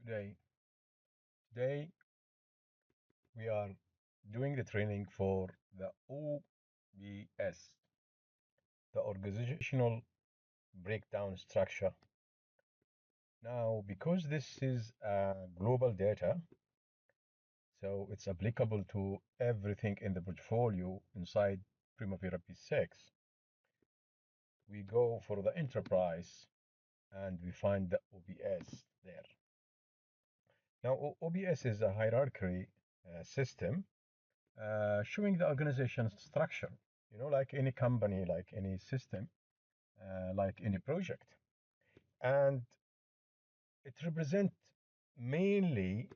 Today we are doing the training for the OBS, the organizational breakdown structure. Now, because this is global data, so it's applicable to everything in the portfolio inside Primavera P6, we go for the enterprise and we find the OBS there. Now, OBS is a hierarchy system showing the organization's structure, like any company, like any system, like any project. And it represents mainly